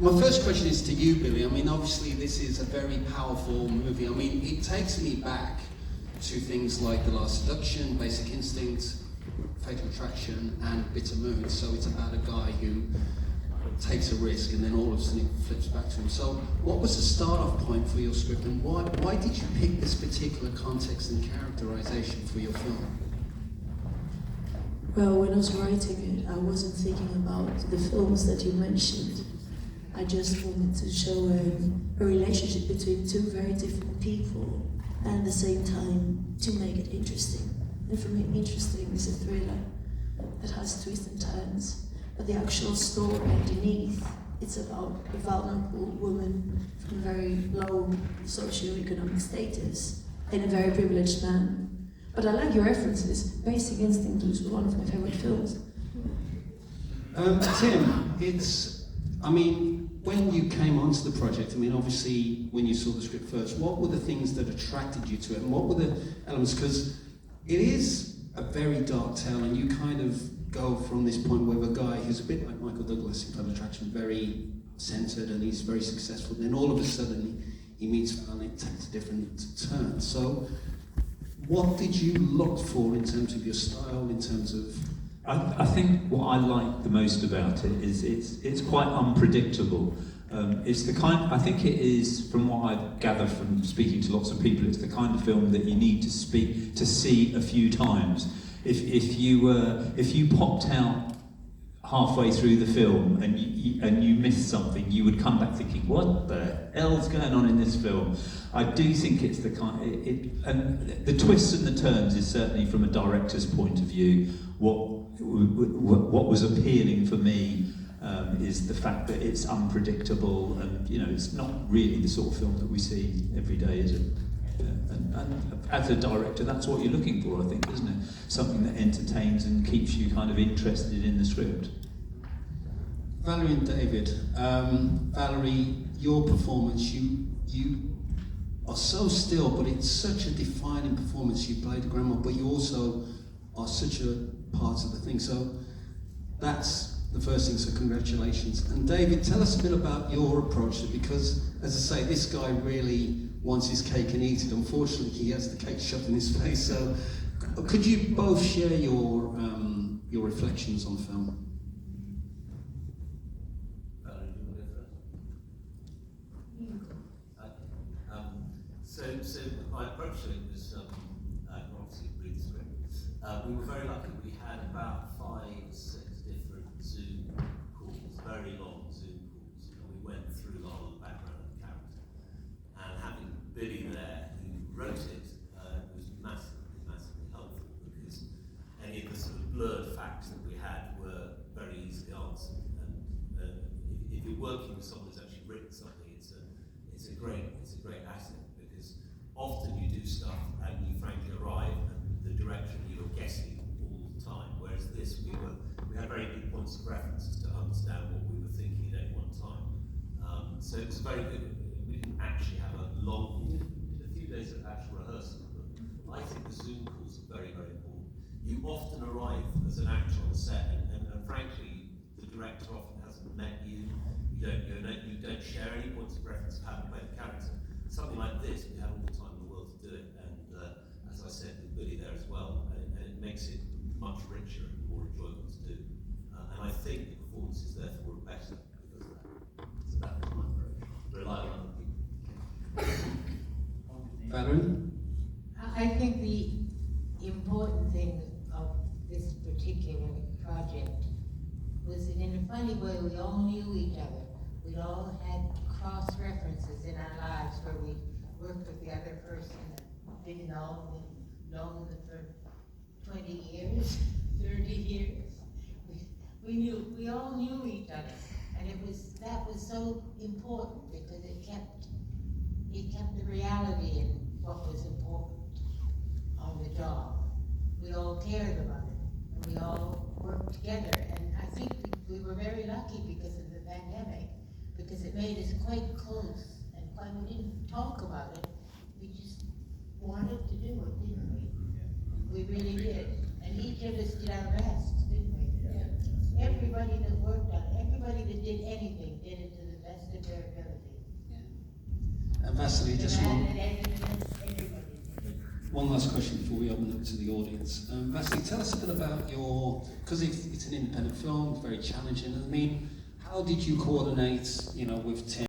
My first question is to you, Billy. I mean, obviously this is a very powerful movie. I mean, it takes me back to things like The Last Seduction, Basic Instinct, Fatal Attraction, and Bitter Moon. So it's about a guy who takes a risk and then all of a sudden it flips back to him. So what was the start-off point for your script, and why did you pick this particular context and characterization for your film? Well, when I was writing it, I wasn't thinking about the films that you mentioned. I just wanted to show a relationship between two very different people, and at the same time to make it interesting. And for me, interesting is a thriller that has twists and turns, but the actual story underneath, it's about a vulnerable woman from a very low socioeconomic status and a very privileged man. But I like your references. Basic Instinct was one of my favorite films. Tim, when you came onto the project, I mean, obviously, when you saw the script first, what were the things that attracted you to it, and what were the elements? Because it is a very dark tale, and you kind of go from this point where a guy who's a bit like Michael Douglas in Fatal Attraction, very centered, and he's very successful. Then all of a sudden, he meets Val, and it takes a different turn. So, what did you look for in terms of your style, in terms of... I think what I like the most about it is it's quite unpredictable. It's the kind, I think it is, from what I gather from speaking to lots of people, it's the kind of film that you need to see a few times. If you popped out halfway through the film and you missed something, you would come back thinking, what the hell's going on in this film? I do think it's the kind, and the twists and the turns is certainly, from a director's point of view, what was appealing for me is the fact that it's unpredictable, and it's not really the sort of film that we see every day, is it? And as a director, that's what you're looking for, I think, isn't it? Something that entertains and keeps you kind of interested in the script. Valerie and David, Valerie, your performance, you are so still, but it's such a defining performance. You played the grandma, but you also are such a part of the thing. So that's the first thing, so congratulations. And David, tell us a bit about your approach to it, because, as I say, this guy really wants his cake and eat it. Unfortunately, he has the cake shoved in his face. So could you both share your reflections on the film? So my approach to it was obviously read the script. We were very lucky. We had about 5 or 6 different Zoom calls, very long Zoom calls, and we went through a lot of the background of the character. And having Billy there, who wrote it, was massively helpful, because any of the sort of blurred facts that we had were very easily answered. And if you're working with someone who's actually written something, it's a great asset. Often you do stuff and you frankly arrive and the direction you're guessing all the time, whereas this we had very good points of reference to understand what we were thinking at any one time. So it was very good. We didn't actually have a few days of actual rehearsal, but I think the Zoom calls are very, very important. You often arrive as an actor on the set, and frankly, the director often hasn't met you. You don't share any points of reference, haven't met the character. Something like this, we have all the time in the world to do it, and as I said, with Billy there as well, and it makes it much richer and more enjoyable to do. And I think the performances therefore are better because of that. So that was my approach. Rely on other people. Valerie? I think the important thing of this particular project was that, in a funny way, we all knew each other. We all had cross-references in our lives where we worked with the other person and didn't know them for 20 years, 30 years. We all knew each other, and that was so important, because it kept the reality in what was important on the job. We all cared about it, and we all worked together, and I think we were very lucky because of the pandemic, because it made us quite close, and we didn't talk about it, we just wanted to do it, didn't we? We really did, and each of us did our best, didn't we? Yeah. Everybody that worked on it, everybody that did anything, did it to the best Vasily, just one. Everybody. One last question before we open up to the audience. Vasily, tell us a bit about your, because it's an independent film, very challenging. I mean, how did you coordinate, with Tim?